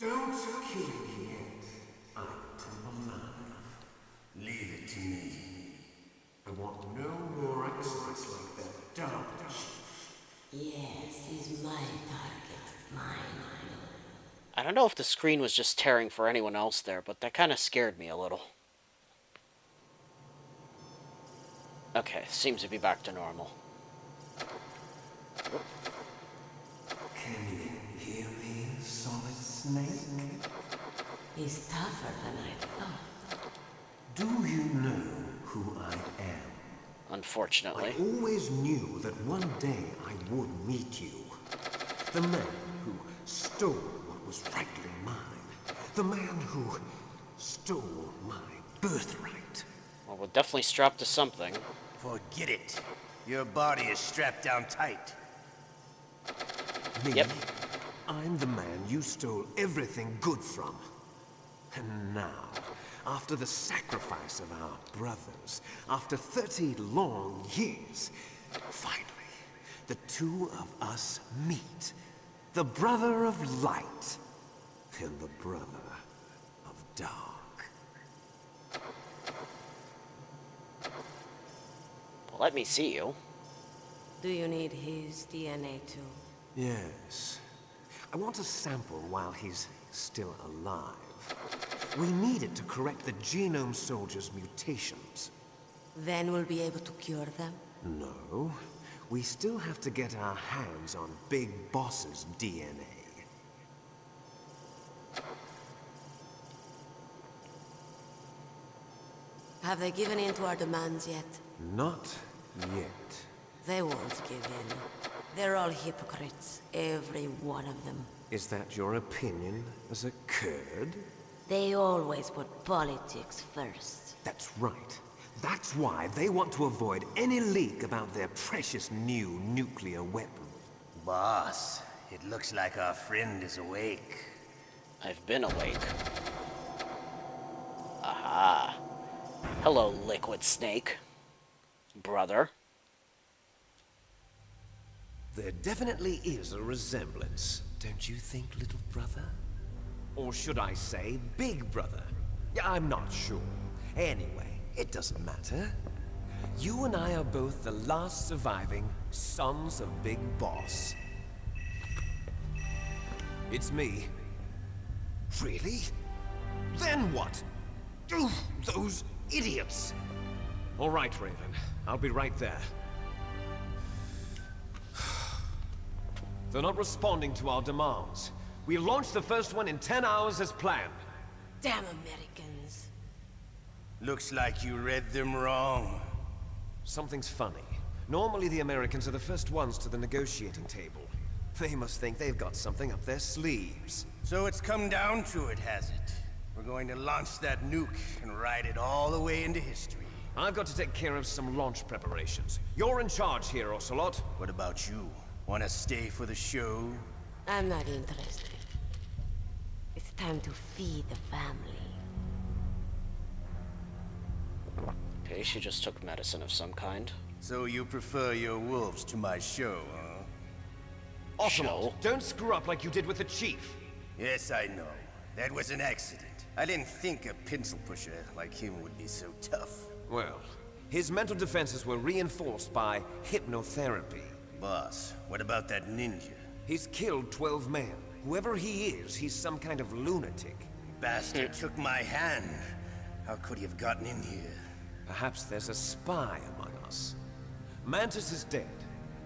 Don't kill me yet. I'm alive. Leave it to me. I want no more accidents like that DARPA Chief. Yes, he's my target. Mine. I don't know if the screen was just tearing for anyone else there, but that kind of scared me a little. Okay, seems to be back to normal. Can you hear me, Solid Snake? He's tougher than I thought. Do you know who I am? Unfortunately. I always knew that one day I would meet you. The man who stole what was rightly mine. The man who stole my birthright. Well, we're definitely strapped to something. Forget it. Your body is strapped down tight. Me? Yep. I'm the man you stole everything good from. And now, after the sacrifice of our brothers, after 30 long years, finally, the two of us meet. The brother of light and the brother of dark. Well, let me see you. Do you need his DNA too? Yes. I want a sample while he's still alive. We need it to correct the genome soldier's mutations. Then we'll be able to cure them? No. We still have to get our hands on Big Boss's DNA. Have they given in to our demands yet? Not yet. They won't give in. They're all hypocrites, every one of them. Is that your opinion as a Kurd? They always put politics first. That's right. That's why they want to avoid any leak about their precious new nuclear weapon. Boss, it looks like our friend is awake. I've been awake. Aha. Hello, Liquid Snake. Brother. There definitely is a resemblance, don't you think, little brother? Or should I say, big brother? Yeah, I'm not sure. Anyway, it doesn't matter. You and I are both the last surviving sons of Big Boss. It's me. Really? Then what? Oof, those idiots! All right, Raven. I'll be right there. They're not responding to our demands. We launched the first one in 10 hours as planned. Damn Americans. Looks like you read them wrong. Something's funny. Normally the Americans are the first ones to the negotiating table. They must think they've got something up their sleeves. So it's come down to it, has it? We're going to launch that nuke and ride it all the way into history. I've got to take care of some launch preparations. You're in charge here, Ocelot. What about you? Want to stay for the show? I'm not interested. It's time to feed the family. Okay, she just took medicine of some kind. So you prefer your wolves to my show, huh? Ocelot, don't screw up like you did with the Chief. Yes, I know. That was an accident. I didn't think a pencil pusher like him would be so tough. Well, his mental defenses were reinforced by hypnotherapy. Boss, what about that ninja? He's killed 12 men. Whoever he is, he's some kind of lunatic. Bastard took my hand. How could he have gotten in here? Perhaps there's a spy among us. Mantis is dead.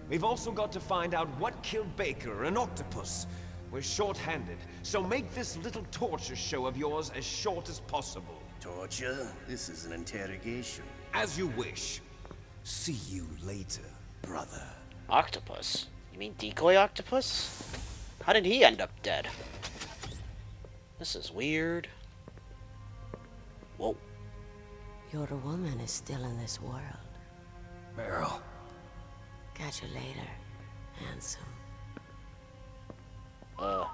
We've also got to find out what killed Baker, an octopus. We're short-handed, so make this little torture show of yours as short as possible. Torture? This is an interrogation. As you wish. See you later, brother. Octopus? You mean decoy octopus? How did he end up dead? This is weird. Whoa. Your woman is still in this world. Meryl. Catch you later, handsome. Bye.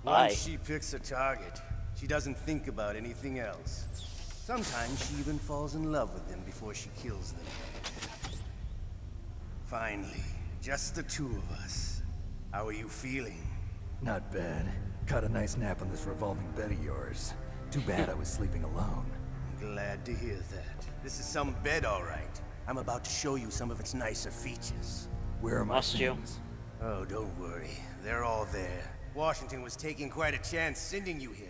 Once she picks a target, she doesn't think about anything else. Sometimes she even falls in love with them before she kills them. Finally, just the two of us. How are you feeling? Not bad. Caught a nice nap on this revolving bed of yours. Too bad I was sleeping alone. I'm glad to hear that. This is some bed, all right. I'm about to show you some of its nicer features. Where are my Must you? things? Oh, don't worry. They're all there. Washington was taking quite a chance sending you here.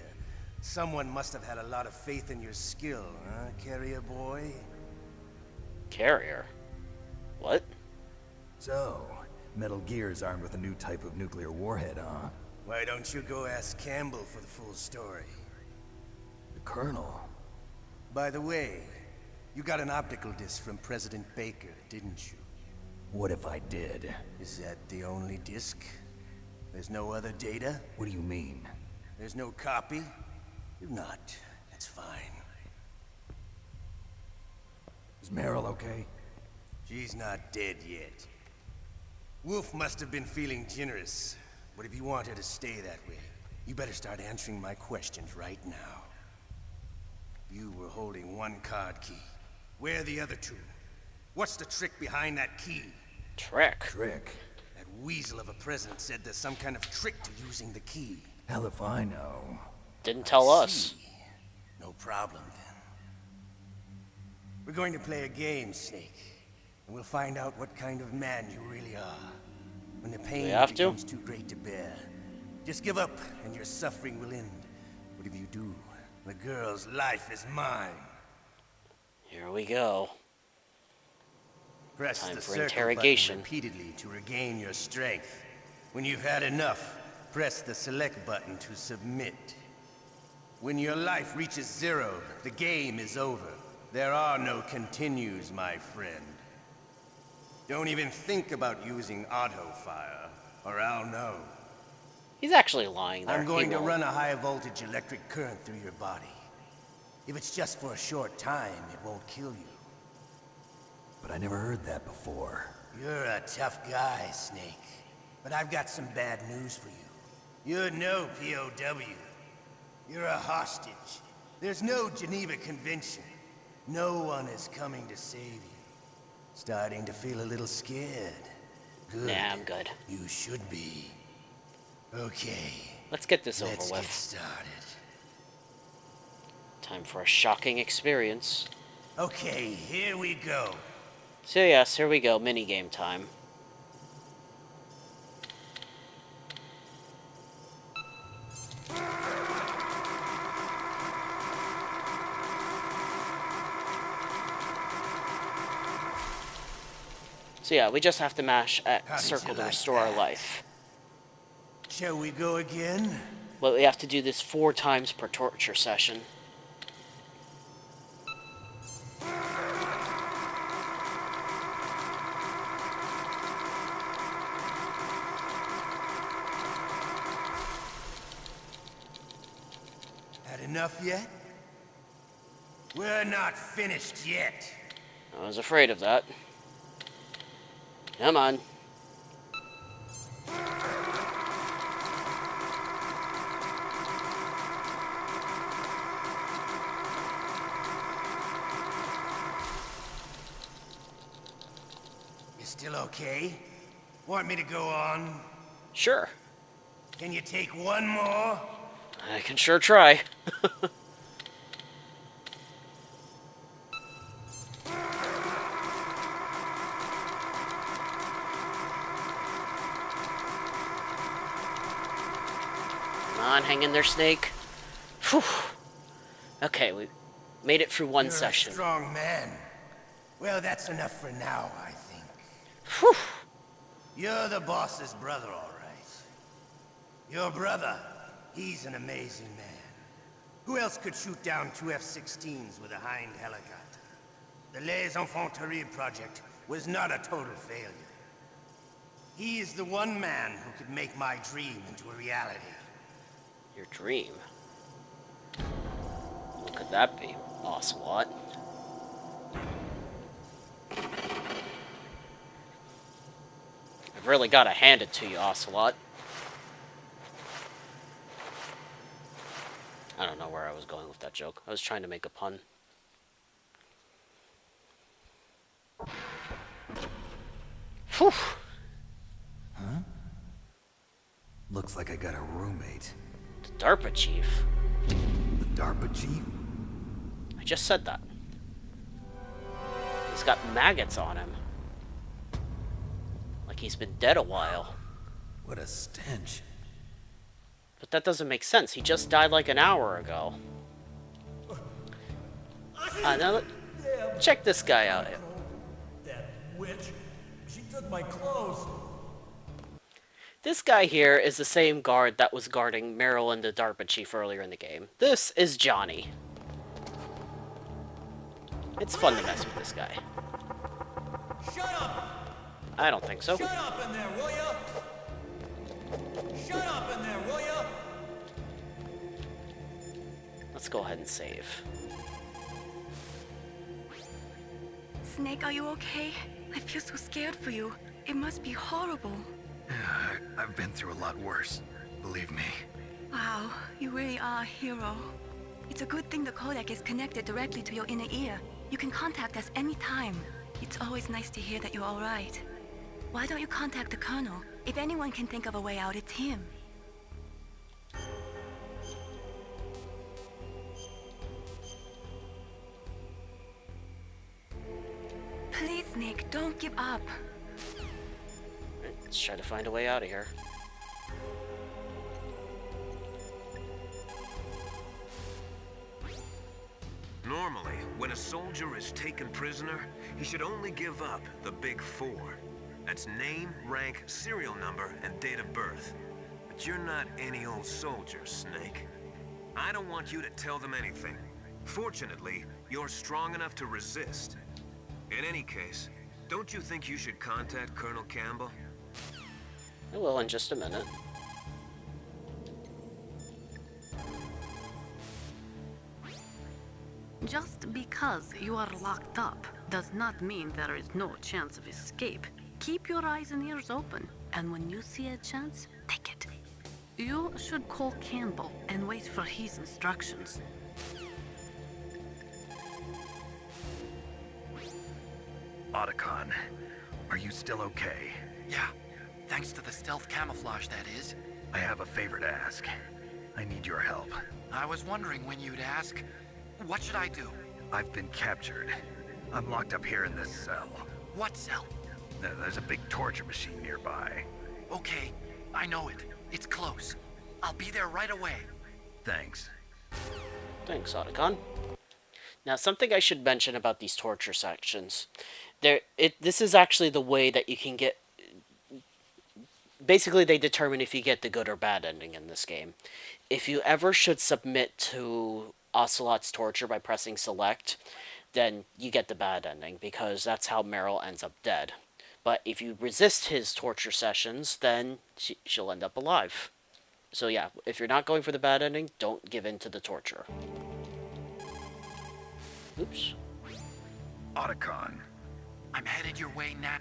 Someone must have had a lot of faith in your skill, huh, carrier boy? Carrier? What? So, Metal Gear's armed with a new type of nuclear warhead, huh? Why don't you go ask Campbell for the full story? The Colonel? By the way, you got an optical disc from President Baker, didn't you? What if I did? Is that the only disc? There's no other data? What do you mean? There's no copy? If not, that's fine. Is Meryl okay? She's not dead yet. Wolf must have been feeling generous, but if you want her to stay that way, you better start answering my questions right now. You were holding one card key. Where are the other two? What's the trick behind that key? Trick? Trick? That weasel of a president said there's some kind of trick to using the key. Hell if I know. Didn't tell us. See. No problem then. We're going to play a game, Snake. And we'll find out what kind of man you really are. When the pain becomes too great to bear, just give up and your suffering will end. But if you do, the girl's life is mine. Here we go. Press Time the for circle interrogation. button repeatedly to regain your strength. When you've had enough, press the select button to submit. When your life reaches 0, the game is over. There are no continues, my friend. Don't even think about using auto fire, or I'll know. He's actually lying there. I'm going He to won't. run a high voltage electric current through your body. If it's just for a short time, it won't kill you. But I never heard that before. You're a tough guy, Snake. But I've got some bad news for you. You're no POW. You're a hostage. There's no Geneva Convention. No one is coming to save you. Starting to feel a little scared. Good. Nah, I'm good. You should be. Okay. Let's get this Let's over get with. started. Time for a shocking experience. Okay, here we go. So yes, here we go. Minigame time. So yeah, we just have to mash How X did circle you to like restore our that? life. Shall we go again? But we have to do this 4 times per torture session. Had enough yet? We're not finished yet. I was afraid of that. Come on. You still okay? Want me to go on? Sure. Can you take one more? I can sure try. Come on, hang in there, Snake. Whew. Okay, we made it through one You're session. a strong man. Well, that's enough for now, I think. Whew. You're the boss's brother, all right. Your brother, he's an amazing man. Who else could shoot down 2 F-16s with a Hind helicopter? The Les Infanteries project was not a total failure. He is the one man who could make my dream into a reality. Your dream? What could that be, Ocelot? I've really got to hand it to you, Ocelot. I don't know where I was going with that joke. I was trying to make a pun. Whew. Looks like I got a roommate. The DARPA Chief? The DARPA Chief? I just said that. He's got maggots on him. Like he's been dead a while. What a stench. But that doesn't make sense. He just died like an hour ago. Now check this guy out. That witch. She took my clothes. This guy here is the same guard that was guarding Meryl and the DARPA Chief earlier in the game. This is Johnny. It's fun to mess with this guy. Shut up! I don't think so. Shut up in there, will ya? Shut up in there, will ya? Let's go ahead and save. Snake, are you okay? I feel so scared for you. It must be horrible. I've been through a lot worse. Believe me. Wow, you really are a hero. It's a good thing the codec is connected directly to your inner ear. You can contact us anytime. It's always nice to hear that you're all right. Why don't you contact the Colonel? If anyone can think of a way out, it's him. Please, Snake, don't give up. Let's try to find a way out of here. Normally, when a soldier is taken prisoner, he should only give up the big four. That's name, rank, serial number, and date of birth. But you're not any old soldier, Snake. I don't want you to tell them anything. Fortunately, you're strong enough to resist. In any case, don't you think you should contact Colonel Campbell? I will in just a minute. Just because you are locked up does not mean there is no chance of escape. Keep your eyes and ears open, and when you see a chance, take it. You should call Campbell and wait for his instructions. Otacon, are you still okay? Yeah, thanks to the stealth camouflage, that is. I have a favor to ask. I need your help. I was wondering when you'd ask. What should I do? I've been captured. I'm locked up here in this cell. What cell? There's a big torture machine nearby. Okay, I know it. It's close. I'll be there right away. Thanks. Thanks, Otacon. Now, something I should mention about these torture sections. This is actually the way that you can get... Basically, they determine if you get the good or bad ending in this game. If you ever should submit to Ocelot's torture by pressing select, then you get the bad ending, because that's how Meryl ends up dead. But if you resist his torture sessions, then she'll end up alive. So yeah, if you're not going for the bad ending, don't give in to the torture. Oops. Otacon. I'm headed your way now.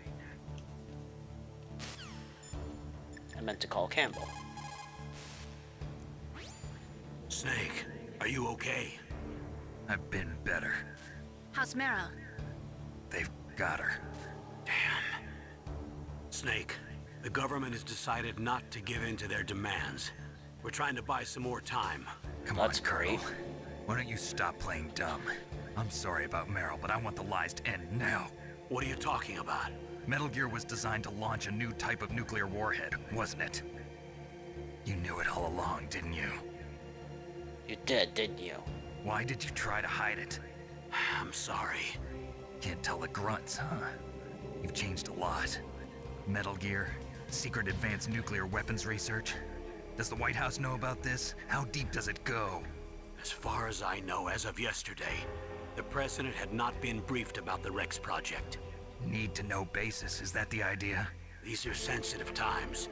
I meant to call Campbell. Snake, are you okay? I've been better. How's Meryl? They've got her. Damn. Snake, the government has decided not to give in to their demands. We're trying to buy some more time. Come That's on, Colonel. great. Why don't you stop playing dumb? I'm sorry about Meryl, but I want the lies to end now. What are you talking about? Metal Gear was designed to launch a new type of nuclear warhead, wasn't it? You knew it all along, didn't you? You did, didn't you? Why did you try to hide it? I'm sorry. Can't tell the grunts, huh? You've changed a lot. Metal Gear, secret advanced nuclear weapons research. Does the White House know about this? How deep does it go? As far as I know, as of yesterday, the president had not been briefed about the Rex project. Need-to-know basis, is that the idea? These are sensitive times.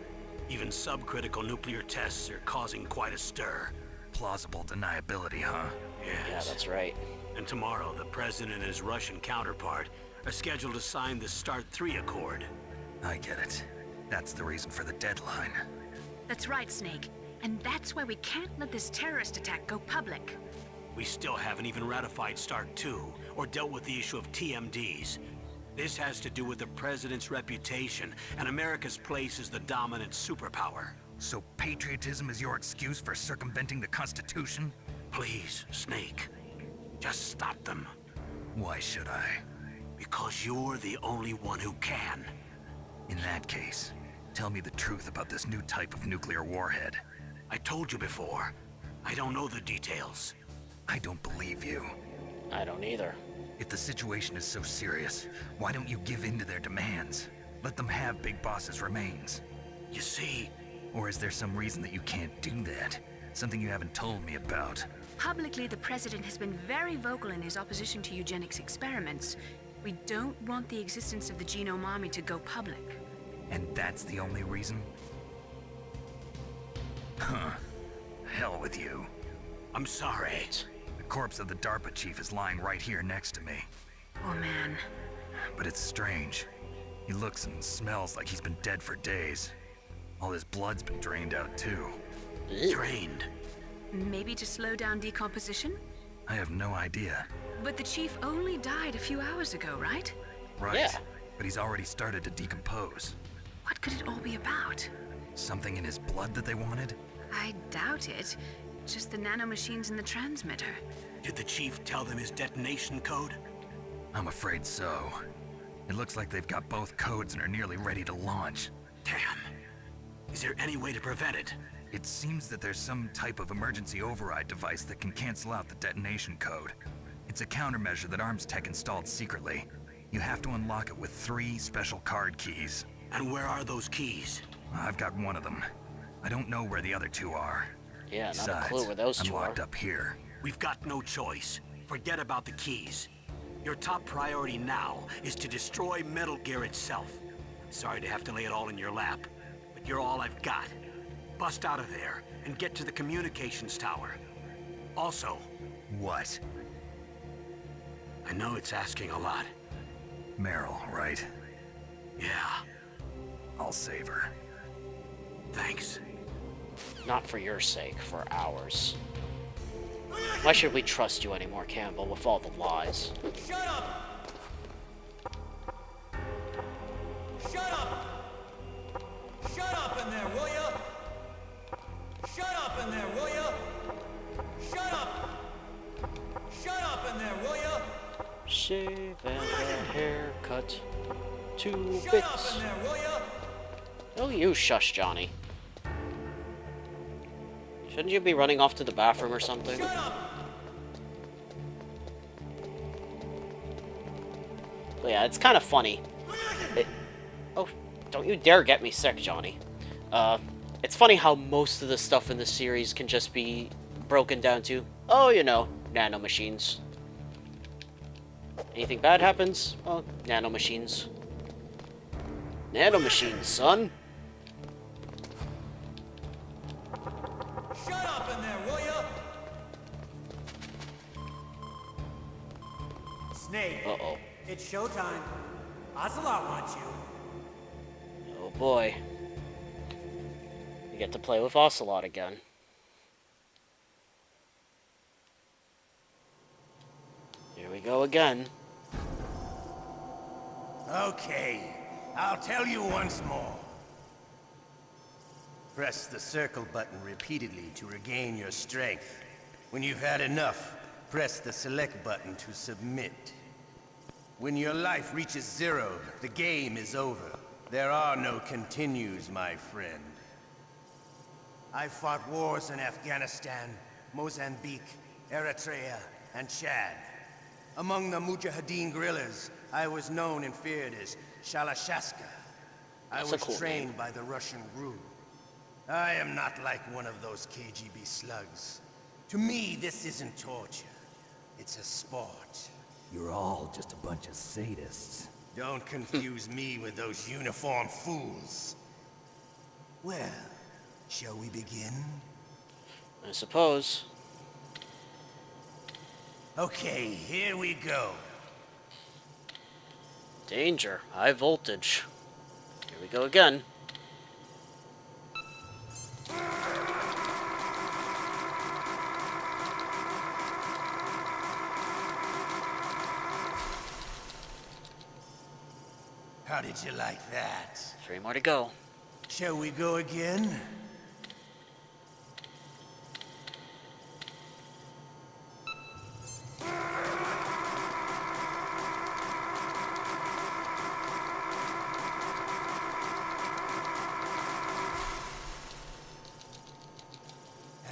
Even subcritical nuclear tests are causing quite a stir. Plausible deniability, huh? Yes. Yeah, that's right. And tomorrow, the president and his Russian counterpart are scheduled to sign the START 3 Accord. I get it. That's the reason for the deadline. That's right, Snake. And that's why we can't let this terrorist attack go public. We still haven't even ratified START 2, or dealt with the issue of TMDs. This has to do with the president's reputation and America's place as the dominant superpower. So patriotism is your excuse for circumventing the Constitution? Please, Snake. Just stop them. Why should I? Because you're the only one who can. In that case, tell me the truth about this new type of nuclear warhead. I told you before. I don't know the details. I don't believe you. I don't either. If the situation is so serious, why don't you give in to their demands? Let them have Big Boss's remains. You see... Or is there some reason that you can't do that? Something you haven't told me about? Publicly, the president has been very vocal in his opposition to eugenics experiments. We don't want the existence of the genome army to go public. And that's the only reason? Huh. Hell with you. I'm sorry. The corpse of the DARPA Chief is lying right here next to me. Oh man. But it's strange. He looks and smells like he's been dead for days. All his blood's been drained out too. Drained? Maybe to slow down decomposition? I have no idea. But the chief only died a few hours ago, right? Right. Yeah. But he's already started to decompose. What could it all be about? Something in his blood that they wanted? I doubt it. Just the nanomachines in the transmitter. Did the chief tell them his detonation code? I'm afraid so. It looks like they've got both codes and are nearly ready to launch. Damn. Is there any way to prevent it? It seems that there's some type of emergency override device that can cancel out the detonation code. It's a countermeasure that Arms Tech installed secretly. You have to unlock it with 3 special card keys. And where are those keys? I've got one of them. I don't know where the other 2 are. Yeah, not Besides, a clue where those I'm 2 locked are. up here. We've got no choice. Forget about the keys. Your top priority now is to destroy Metal Gear itself. Sorry to have to lay it all in your lap, but you're all I've got. Bust out of there and get to the communications tower. Also, What? I know it's asking a lot. Meryl, right? Yeah, I'll save her. thanks. Not for your sake, for ours. Why should we trust you anymore, Campbell, with all the lies? Shut up! Shut up! Shut up in there, will ya? Shut up in there, will ya? Shut up! Shut up in there, will ya? Shave and a haircut. 2 Shut up bits. in there, will ya? Oh, you shush, Johnny. Shouldn't you be running off to the bathroom or something? Shut up! But yeah, it's kind of funny. Oh, don't you dare get me sick, Johnny. It's funny how most of the stuff in the series can just be broken down to, oh, you know, nanomachines. Anything bad happens? Oh, nanomachines. Nanomachines, son. Shut up in there, will ya? Snake, Uh-oh. it's showtime. Ocelot wants you. Oh boy. You get to play with Ocelot again. Here we go again. Okay, I'll tell you once more. Press the circle button repeatedly to regain your strength. When you've had enough, press the select button to submit. When your life reaches 0, the game is over. There are no continues, my friend. I fought wars in Afghanistan, Mozambique, Eritrea, and Chad. Among the Mujahideen guerrillas, I was known and feared as Shalashaska. I That's a was cool trained name. by the Russian GRU. I am not like one of those KGB slugs. To me, this isn't torture. It's a sport. You're all just a bunch of sadists. Don't confuse me with those uniformed fools. Well, shall we begin? I suppose. Okay, here we go. Danger. High voltage. Here we go again. How did you like that? 3 more to go. Shall we go again?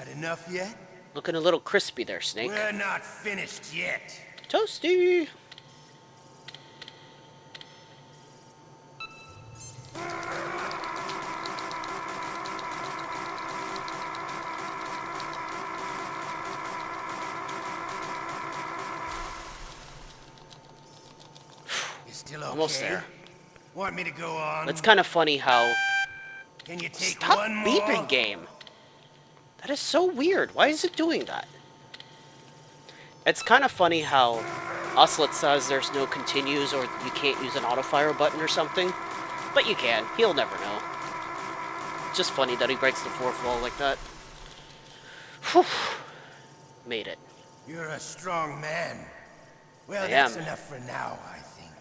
Had enough yet? Looking a little crispy there, Snake. We're not finished yet. Toasty! You still okay? Almost there. Want me to go on? It's kind of funny how... Can you take Stop one more? beeping, game! That is so weird. Why is it doing that? It's kind of funny how Ocelot says there's no continues or you can't use an auto-fire button or something. But you can. He'll never know. Just funny that he breaks the fourth wall like that. Whew. Made it. You're a strong man. Well, I that's am. enough for now, I think.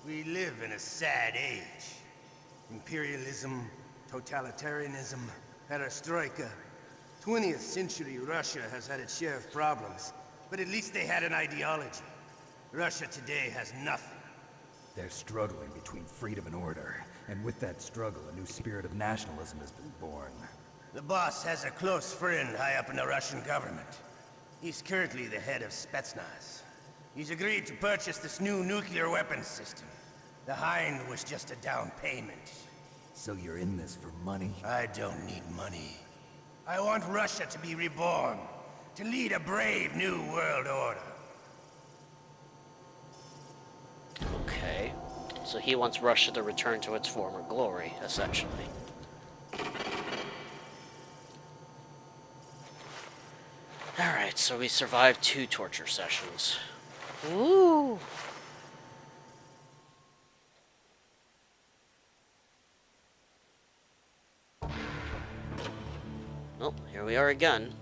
We live in a sad age. Imperialism, totalitarianism, perestroika. 20th century Russia has had its share of problems, but at least they had an ideology. Russia today has nothing. They're struggling between freedom and order, and with that struggle, a new spirit of nationalism has been born. The boss has a close friend high up in the Russian government. He's currently the head of Spetsnaz. He's agreed to purchase this new nuclear weapons system. The Hind was just a down payment. So you're in this for money? I don't need money. I want Russia to be reborn, to lead a brave new world order. Okay. So he wants Russia to return to its former glory, essentially. Alright, so we survived 2 torture sessions. Ooh! Oh, here we are again.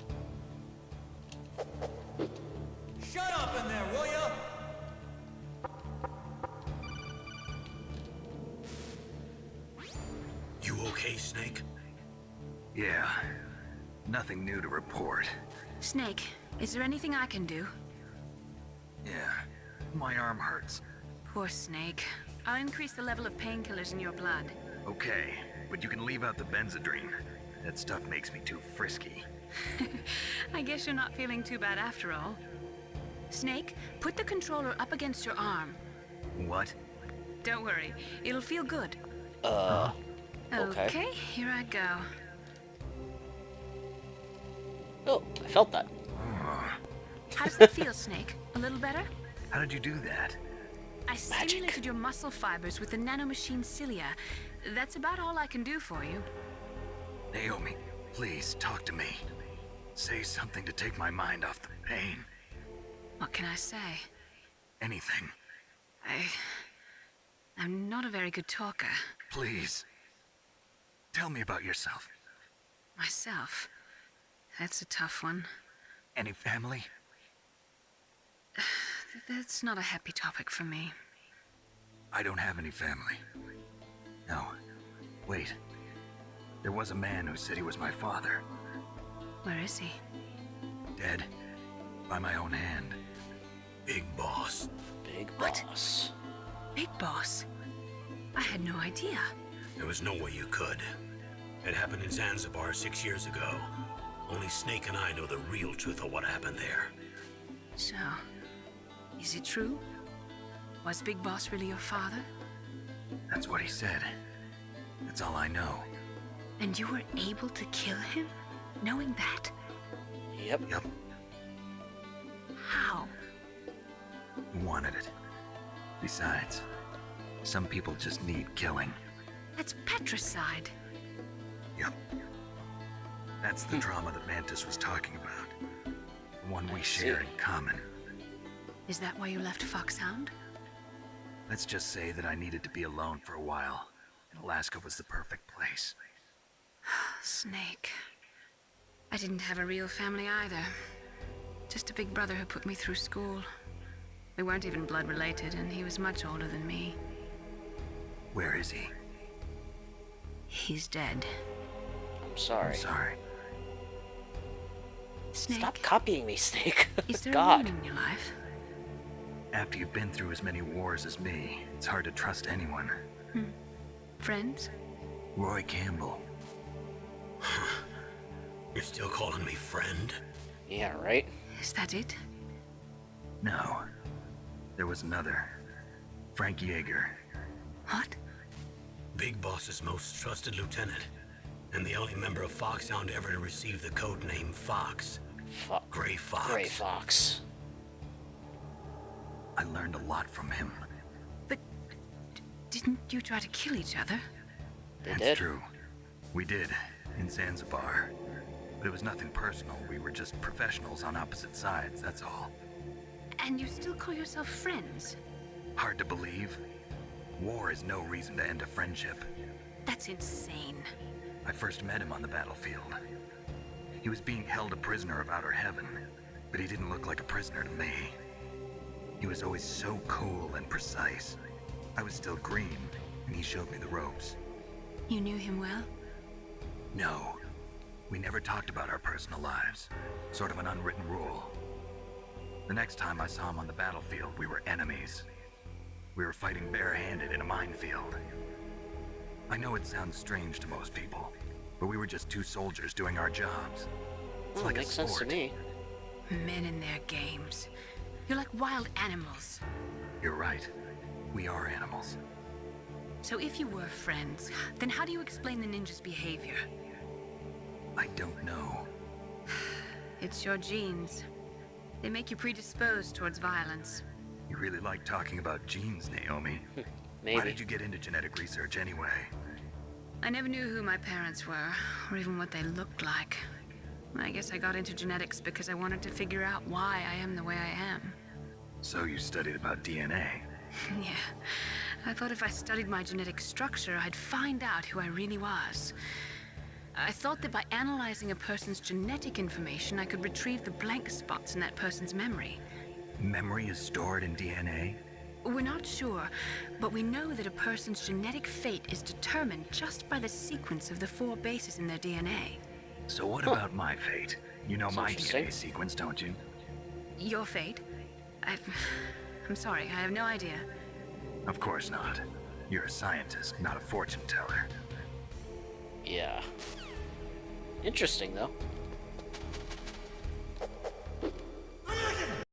Shut up in there, will ya? You okay, Snake? Yeah. Nothing new to report. Snake, is there anything I can do? Yeah. My arm hurts. Poor Snake. I'll increase the level of painkillers in your blood. Okay, but you can leave out the Benzedrine. That stuff makes me too frisky. I guess you're not feeling too bad after all. Snake, put the controller up against your arm. What? Don't worry, it'll feel good. Okay. Okay, here I go. Oh, I felt that. How does that feel, Snake? A little better? How did you do that? I stimulated your muscle fibers with the nanomachine cilia. That's about all I can do for you. Naomi, please talk to me. Say something to take my mind off the pain. What can I say? Anything. I'm not a very good talker. Please. Tell me about yourself. Myself? That's a tough one. Any family? That's not a happy topic for me. I don't have any family. No. Wait. There was a man who said he was my father. Where is he? Dead. By my own hand. Big Boss. Big What? Boss. Big Boss? I had no idea. There was no way you could. It happened in Zanzibar 6 years ago. Only Snake and I know the real truth of what happened there. So, is it true? Was Big Boss really your father? That's what he said. That's all I know. And you were able to kill him? Knowing that? Yep. Yep. How? He wanted it. Besides, some people just need killing. That's patricide. Yep. That's the trauma that Mantis was talking about. The one we share in common. Is that why you left Foxhound? Let's just say that I needed to be alone for a while, and Alaska was the perfect place. Snake. I didn't have a real family either. Just a big brother who put me through school. We weren't even blood related, and he was much older than me. Where is he? He's dead. I'm sorry. I'm sorry. Snake, Stop copying me, Snake. is there God. a woman in your life? After you've been through as many wars as me, it's hard to trust anyone. Friends? Roy Campbell. still calling me friend? Yeah, right? Is that it? No. There was another. Frank Yeager. What? Big Boss's most trusted lieutenant, and the only member of Foxhound ever to receive the code name Fox. Gray Fox. Gray Fox. I learned a lot from him. But didn't you try to kill each other? That's true. We did, in Zanzibar. But it was nothing personal. We were just professionals on opposite sides, that's all. And you still call yourself friends? Hard to believe. War is no reason to end a friendship. That's insane. I first met him on the battlefield. He was being held a prisoner of outer heaven, but he didn't look like a prisoner to me. He was always so cool and precise. I was still green, and he showed me the ropes. You knew him well? No. We never talked about our personal lives. Sort of an unwritten rule. The next time I saw him on the battlefield, we were enemies. We were fighting barehanded in a minefield. I know it sounds strange to most people, but we were just two soldiers doing our jobs. It's like a makes sense to sport. me. Men and their games. You're like wild animals. You're right. We are animals. So if you were friends, then how do you explain the ninja's behavior? I don't know. It's your genes. They make you predisposed towards violence. You really like talking about genes, Naomi. Maybe. Why did you get into genetic research anyway? I never knew who my parents were, or even what they looked like. I guess I got into genetics because I wanted to figure out why I am the way I am. So you studied about DNA? Yeah. I thought if I studied my genetic structure, I'd find out who I really was. I thought that by analyzing a person's genetic information, I could retrieve the blank spots in that person's memory. Memory is stored in DNA? We're not sure, but we know that a person's genetic fate is determined just by the sequence of the 4 bases in their DNA. So what about my fate? You know That's my interesting. DNA sequence, don't you? Your fate? I'm sorry, I have no idea. Of course not. You're a scientist, not a fortune teller. Yeah. Interesting, though.